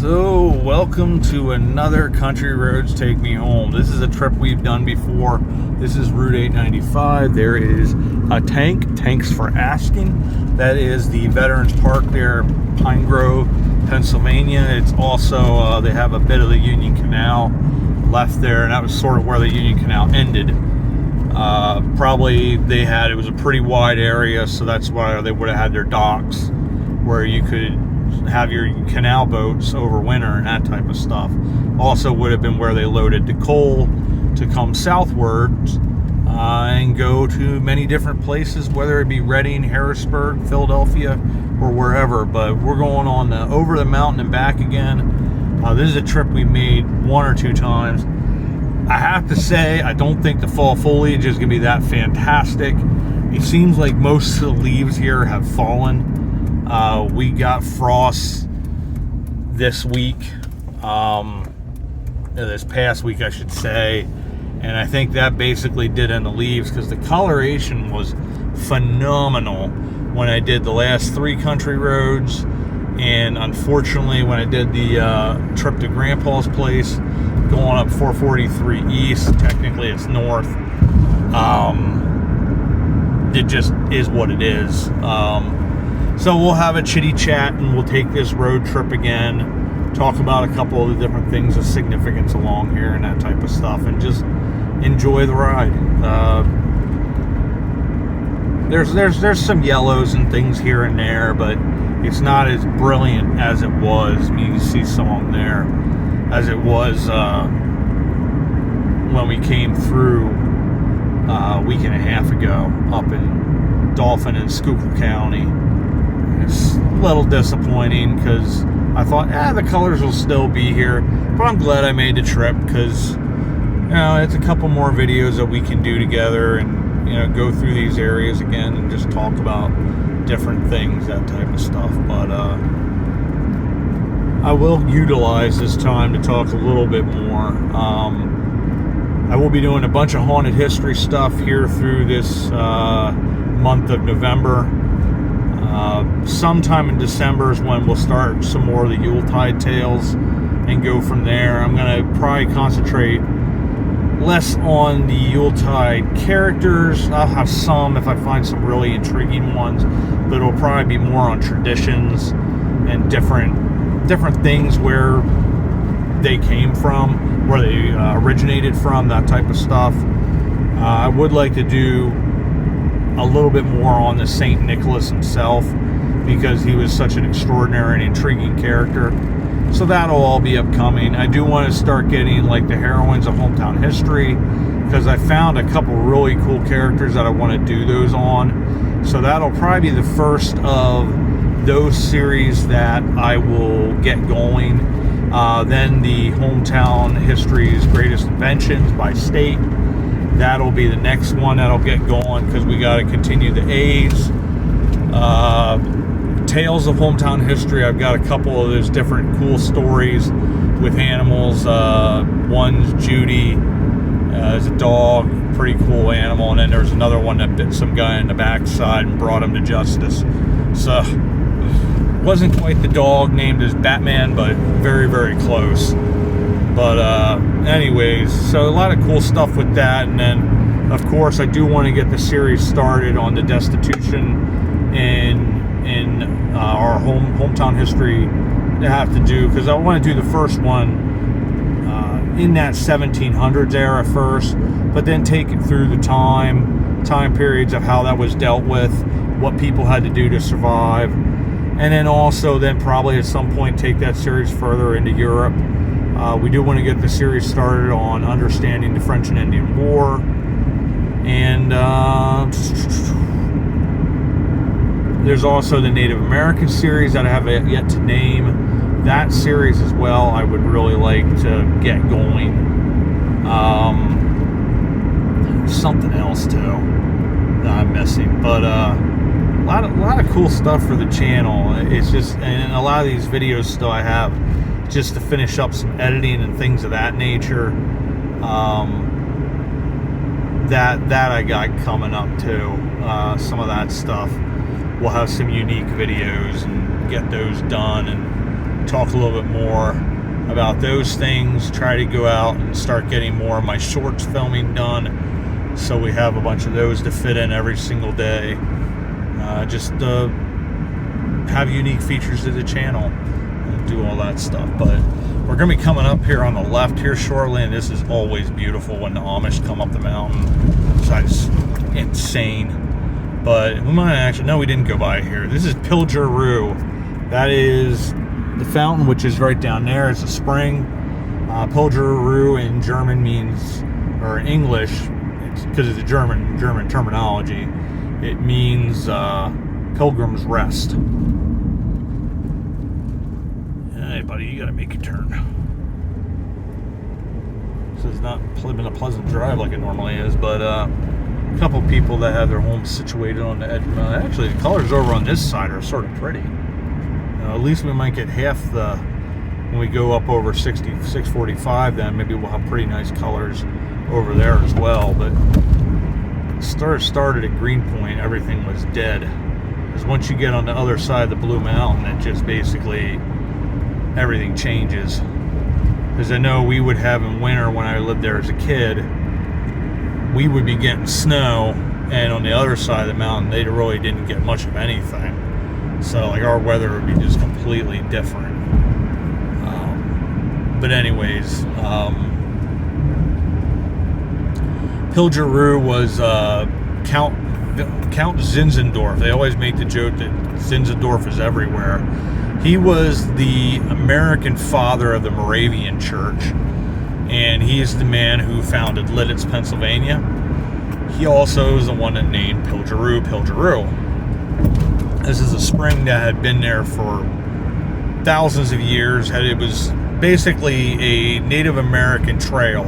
So, welcome to another Country Roads Take Me Home. This is a trip we've done before. This is Route 895. There is a tank. Thanks for asking. That is the Veterans Park there, Pine Grove, Pennsylvania. It's also, they have a bit of the Union Canal left there, and that was sort of where the Union Canal ended. Probably it was a pretty wide area, so that's why they would have had their docks where you could have your canal boats over winter and that type of stuff. Also would have been where they loaded the coal to come southwards and go to many different places, whether it be Reading, Harrisburg, Philadelphia, or wherever. But we're going on over the mountain and back again. This is a trip we made one or two times. I have to say, I don't think the fall foliage is going to be that fantastic. It seems like most of the leaves here have fallen. We got frost this week, this past week I should say, and I think that basically did in the leaves, because the coloration was phenomenal when I did the last 3 country roads, and unfortunately when I did the trip to Grandpa's place, going up 443 east, technically it's north, it just is what it is. So we'll have a chitty chat and we'll take this road trip again, talk about a couple of the different things of significance along here and that type of stuff, and just enjoy the ride. There's some yellows and things here and there, but it's not as brilliant as it was. I mean, you can see some of them there, as it was when we came through a week and a half ago up in Dauphin and Schuylkill County. It's a little disappointing because I thought, the colors will still be here, but I'm glad I made the trip because, it's a couple more videos that we can do together and, go through these areas again and just talk about different things, that type of stuff. But I will utilize this time to talk a little bit more. I will be doing a bunch of haunted history stuff here through this month of November. Sometime in December is when we'll start some more of the Yuletide tales and go from there. I'm going to probably concentrate less on the Yuletide characters. I'll have some if I find some really intriguing ones, but it'll probably be more on traditions and different things, where they came from, where they originated from, that type of stuff. I would like to do a little bit more on the St. Nicholas himself, because he was such an extraordinary and intriguing character. So that'll all be upcoming. I do want to start getting like the heroines of hometown history, because I found a couple really cool characters that I want to do those on. So that'll probably be the first of those series that I will get going. Then the hometown history's greatest inventions by state. That'll be the next one that'll get going, because we got to continue the A's. Tales of hometown history, I've got a couple of those different cool stories with animals. One's Judy, is a dog, pretty cool animal, and then there's another one that bit some guy in the backside and brought him to justice. So, wasn't quite the dog named as Batman, but very, very close. But anyways, so a lot of cool stuff with that. And then of course I do want to get the series started on the destitution in our hometown history to have to do, because I want to do the first one in that 1700s era first, but then take it through the time periods of how that was dealt with, what people had to do to survive, and then also then probably at some point take that series further into Europe. We do want to get the series started on understanding the French and Indian War, and there's also the Native American series that I have yet to name. That series as well I would really like to get going. Something else too that I'm missing, but a lot of cool stuff for the channel. It's just, and a lot of these videos still I have just to finish up some editing and things of that nature. That I got coming up too. Some of that stuff. We'll have some unique videos and get those done, and talk a little bit more about those things, try to go out and start getting more of my shorts filming done, so we have a bunch of those to fit in every single day. Just have unique features to the channel and do all that stuff. But we're going to be coming up here on the left here shortly, and this is always beautiful when the Amish come up the mountain. It's insane. But we might actually, no, we didn't go by here. This is Pilgeroo. That is the fountain, which is right down there. It's a spring. Pilgeroo in German means, or in English, because it's a German terminology, it means Pilgrim's Rest. Hey, buddy, you gotta make a turn. This is not been a pleasant drive like it normally is, but a couple people that have their homes situated on the edge of the mountain. Actually, the colors over on this side are sort of pretty. At least we might get half the, when we go up over 645, then maybe we'll have pretty nice colors over there as well. But started at Greenpoint, everything was dead. Because once you get on the other side of the Blue Mountain, it just basically, everything changes. Because I know we would have in winter, when I lived there as a kid, we would be getting snow, and on the other side of the mountain, they really didn't get much of anything. So like our weather would be just completely different. But anyways, Pilgeroo was Count Zinzendorf. They always make the joke that Zinzendorf is everywhere. He was the American father of the Moravian Church, and he is the man who founded Lidditz, Pennsylvania. He also is the one that named Pilgeroo. This is a spring that had been there for thousands of years. It was basically a Native American trail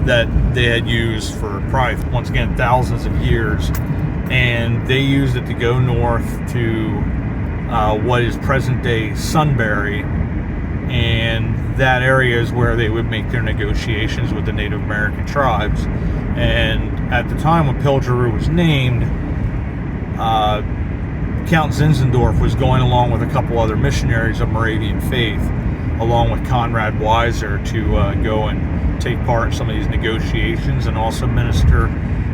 that they had used for probably, once again, thousands of years. And they used it to go north to what is present-day Sunbury. And that area is where they would make their negotiations with the Native American tribes. And at the time when Pilgeroo was named, Count Zinzendorf was going along with a couple other missionaries of Moravian faith, along with Conrad Weiser, to go and take part in some of these negotiations and also minister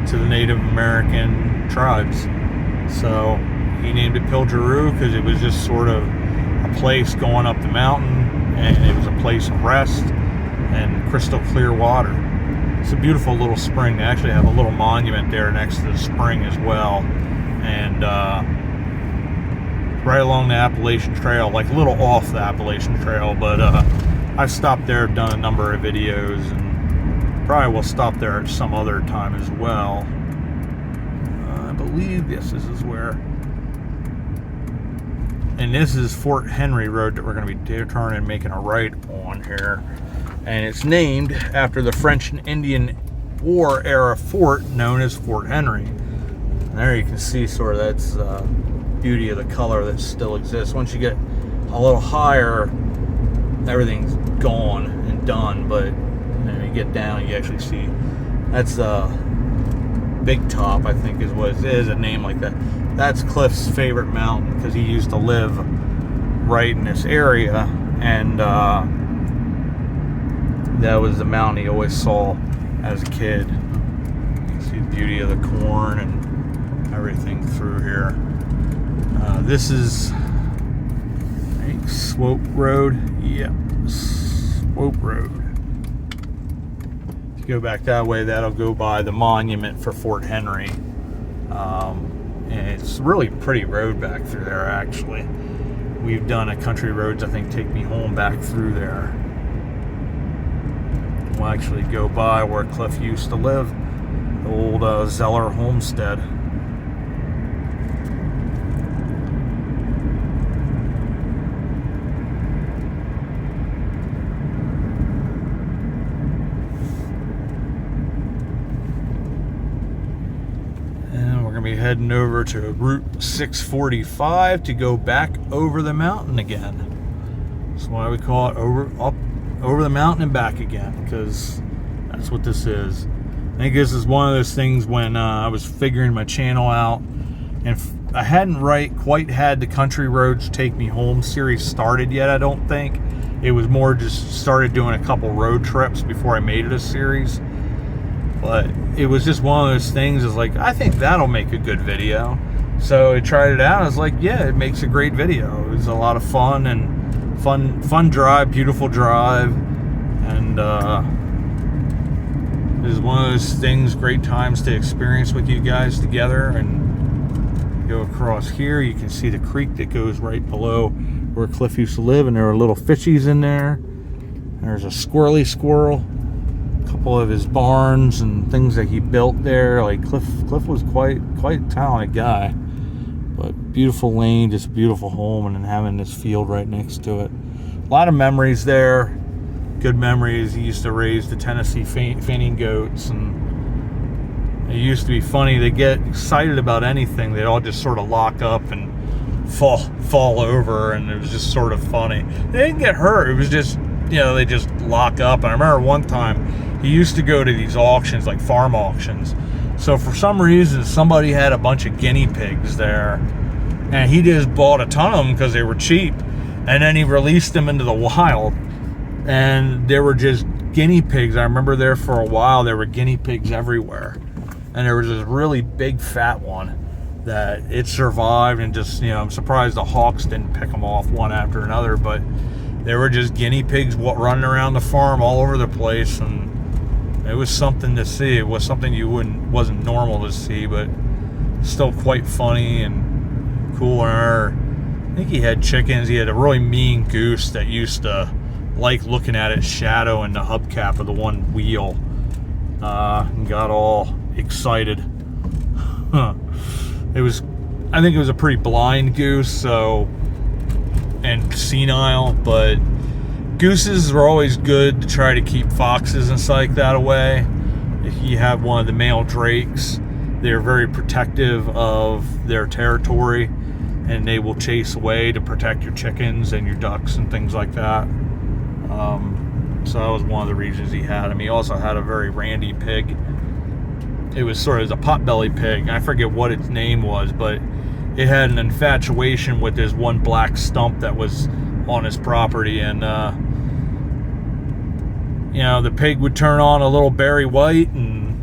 to the Native American tribes. So he named it Pilgeroo because it was just sort of a place going up the mountain, and it was a place of rest and crystal clear water. It's a beautiful little spring. They actually have a little monument there next to the spring as well. And right along the Appalachian Trail, like a little off the Appalachian Trail, but I've stopped there, done a number of videos, and probably will stop there at some other time as well. I believe this is where, and this is Fort Henry Road that we're going to be turning and making a right on here, and it's named after the French and Indian War era fort known as Fort Henry. And there you can see sort of that's beauty of the color that still exists. Once you get a little higher, everything's gone and done, but when you get down, you actually see that's Big Top, I think is what it is, a name like that. That's Cliff's favorite mountain because he used to live right in this area, and that was the mountain he always saw as a kid. You can see the beauty of the corn and everything through here. This is Swope Road. Yep, Swope Road. If you go back that way, that'll go by the monument for Fort Henry. And it's really pretty road back through there, actually. We've done a country roads, I think, take me home back through there. We'll actually go by where Cliff used to live, the old Zeller homestead. Be heading over to Route 645 to go back over the mountain again. That's why we call it over the mountain and back again, because that's what this is. I think this is one of those things when I was figuring my channel out and I hadn't quite had the Country Roads Take Me Home series started yet, I don't think. It was more just started doing a couple road trips before I made it a series. But it was just one of those things, is like, I think that'll make a good video. So I tried it out. I was like, yeah, it makes a great video. It was a lot of fun, and fun drive, beautiful drive. And it was one of those things, great times to experience with you guys together. And go across here, you can see the creek that goes right below where Cliff used to live, and there are little fishies in there. There's a squirrely squirrel, a couple of his barns and things that he built there. Like Cliff was quite a talented guy. But beautiful lane, just a beautiful home, and then having this field right next to it. A lot of memories there. Good memories. He used to raise the Tennessee fainting goats, and it used to be funny. They get excited about anything. They'd all just sort of lock up and fall over, and it was just sort of funny. They didn't get hurt. It was just, they just lock up. And I remember one time he used to go to these auctions, like farm auctions. So for some reason, somebody had a bunch of guinea pigs there, and he just bought a ton of them because they were cheap, and then he released them into the wild. And there were just guinea pigs. I remember there for a while, there were guinea pigs everywhere. And there was this really big fat one that it survived, and just, I'm surprised the hawks didn't pick them off one after another. But there were just guinea pigs running around the farm all over the place, and it was something to see. It was something wasn't normal to see, but still quite funny and cool. I think he had chickens. He had a really mean goose that used to like looking at its shadow in the hubcap of the one wheel, and got all excited. I think it was a pretty blind goose, and senile, but gooses are always good to try to keep foxes and stuff like that away. If you have one of the male drakes, they're very protective of their territory, and they will chase away to protect your chickens and your ducks and things like that. So that was one of the reasons he had him. He also had a very randy pig. It was sort of a potbelly pig. I forget what its name was, but it had an infatuation with this one black stump that was on his property, and the pig would turn on a little Barry White and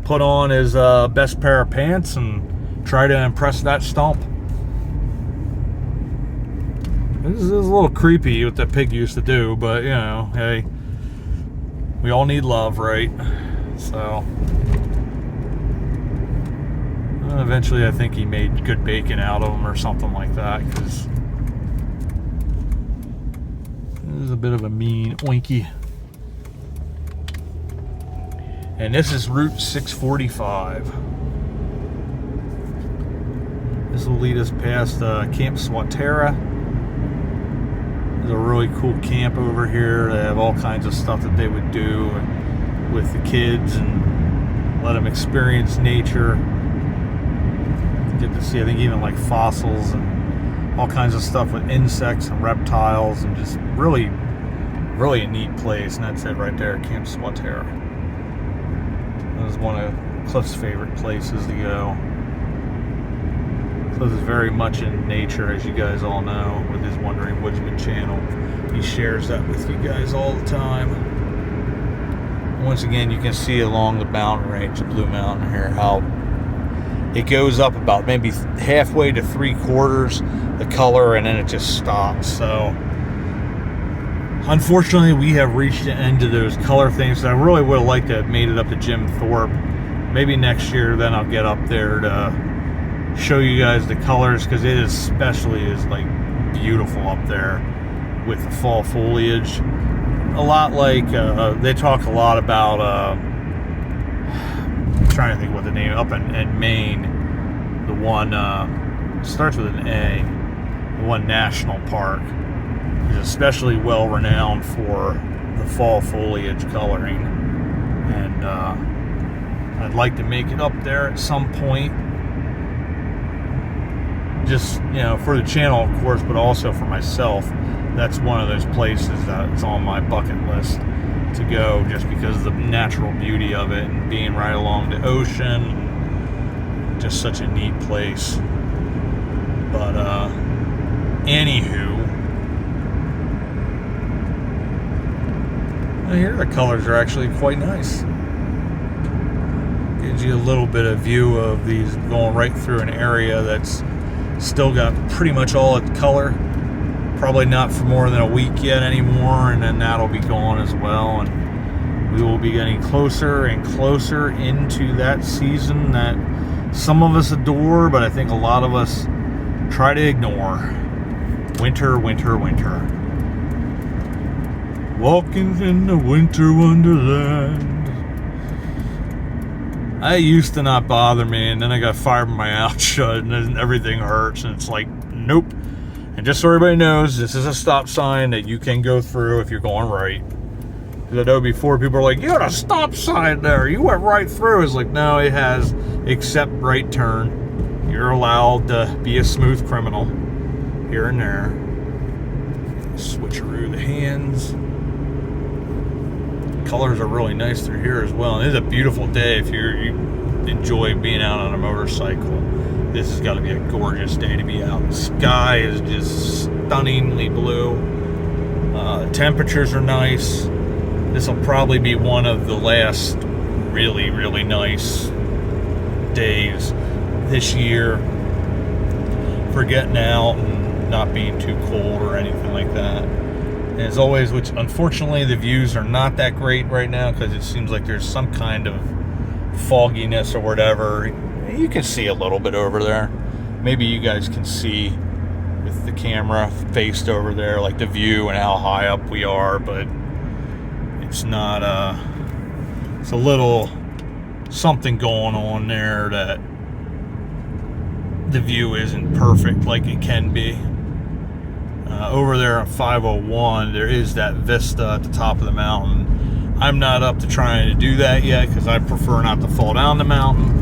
put on his best pair of pants and try to impress that stump. This is a little creepy what the pig used to do, but hey, we all need love, right? So eventually I think he made good bacon out of them or something like that, because this is a bit of a mean oinky. And this is Route 645. This will lead us past Camp Swatara. There's a really cool camp over here. They have all kinds of stuff that they would do with the kids and let them experience nature. Get to see, I think, even like fossils and all kinds of stuff with insects and reptiles, and just really, really a neat place. And that's it right there, Camp Swatara. That was one of Cliff's favorite places to go. Cliff is very much in nature, as you guys all know, with his Wandering Woodsman channel. He shares that with you guys all the time. Once again, you can see along the mountain range of Blue Mountain here how it goes up about maybe halfway to 3/4 the color, and then it just stops. So unfortunately, we have reached the end of those color things. I really would have liked to have made it up to Jim Thorpe. Maybe next year, then I'll get up there to show you guys the colors, because it especially is like beautiful up there with the fall foliage. A lot like they talk a lot about I'm trying to think what the name up in Maine, the one starts with an A, the one national park is especially well renowned for the fall foliage coloring, and I'd like to make it up there at some point. Just, for the channel, of course, but also for myself. That's one of those places that's on my bucket list to go, just because of the natural beauty of it, and being right along the ocean, just such a neat place. But anywho, here the colors are actually quite nice. Gives you a little bit of view of these going right through an area that's still got pretty much all its color. Probably not for more than a week yet anymore, and then that'll be gone as well. And we will be getting closer and closer into that season that some of us adore, but I think a lot of us try to ignore. Winter, winter, winter. Walking in the winter wonderland. I used to not bother me, and then I got fired from my mouth shut, and then everything hurts, and it's like, nope. And just so everybody knows, this is a stop sign that you can go through if you're going right. Because I know before people are like, you had a stop sign there, you went right through. It's like, no, it has, except right turn. You're allowed to be a smooth criminal here and there. Switcheroo the hands. Colors are really nice through here as well. And it's a beautiful day if you enjoy being out on a motorcycle. This has got to be a gorgeous day to be out. The sky is just stunningly blue. Temperatures are nice. This will probably be one of the last really, really nice days this year for getting out and not being too cold or anything like that. And as always, which unfortunately the views are not that great right now because it seems like there's some kind of fogginess or whatever. You can see a little bit over there. Maybe you guys can see with the camera faced over there, like the view and how high up we are, but it's not, it's a little something going on there that the view isn't perfect like it can be. Over there on 501, there is that vista at the top of the mountain. I'm not up to trying to do that yet because I prefer not to fall down the mountain.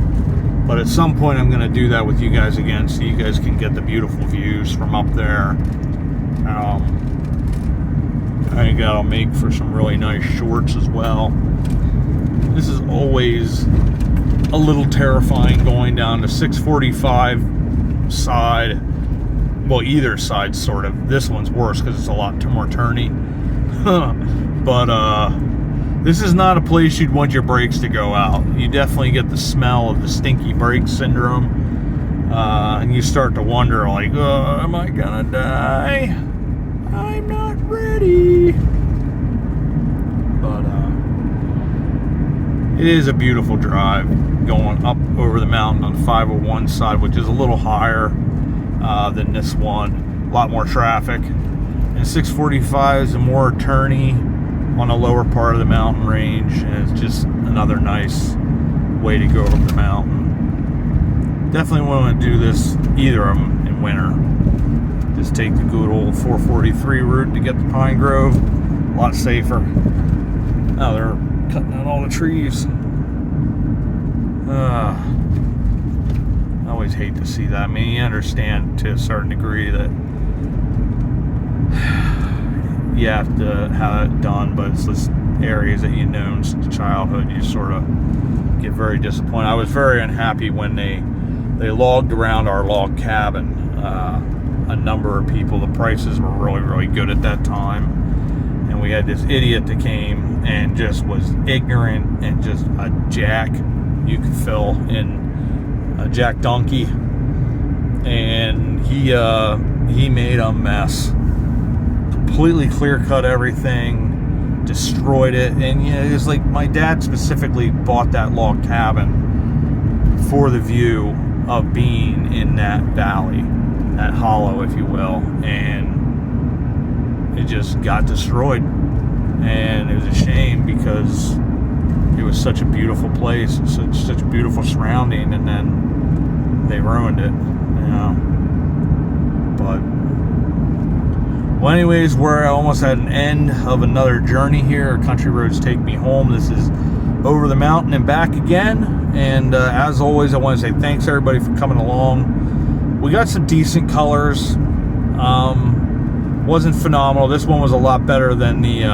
But at some point, I'm going to do that with you guys again so you guys can get the beautiful views from up there. I think that'll make for some really nice shorts as well. This is always a little terrifying going down the 645 side. Well, either side, sort of. This one's worse because it's a lot more turny. But this is not a place you'd want your brakes to go out. You definitely get the smell of the stinky brake syndrome. And you start to wonder, like, am I gonna die? I'm not ready. But it is a beautiful drive going up over the mountain on 501 side, which is a little higher than this one. A lot more traffic. And 645 is a more turny on the lower part of the mountain range, and it's just another nice way to go up the mountain. Definitely want to do this, either of them, in winter. Just take the good old 443 route to get to Pine Grove. A lot safer. Oh, they're cutting out all the trees. I always hate to see that. I mean, you understand to a certain degree that you have to have it done, but it's just areas that you know since childhood, you sort of get very disappointed. I was very unhappy when they logged around our log cabin. A number of people, the prices were really, really good at that time, and we had this idiot that came and just was ignorant and just a jack you could fill in a jack donkey, and he made a mess. Completely clear cut everything, destroyed it. And yeah, it's like my dad specifically bought that log cabin for the view of being in that valley, that hollow, if you will, and it just got destroyed. And it was a shame because it was such a beautiful place, such a beautiful surrounding, and then they ruined it, you know. But well, anyways, we're almost at an end of another journey here. Country Roads Take Me Home. This is over the mountain and back again. And as always, I want to say thanks everybody for coming along. We got some decent colors. Wasn't phenomenal. This one was a lot better than the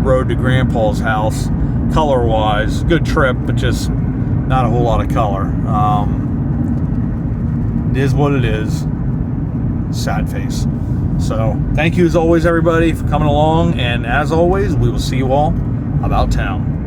road to Grandpa's house, color-wise. Good trip, but just not a whole lot of color. It is what it is. Sad face. So, thank you as always, everybody, for coming along. And as always, we will see you all about town.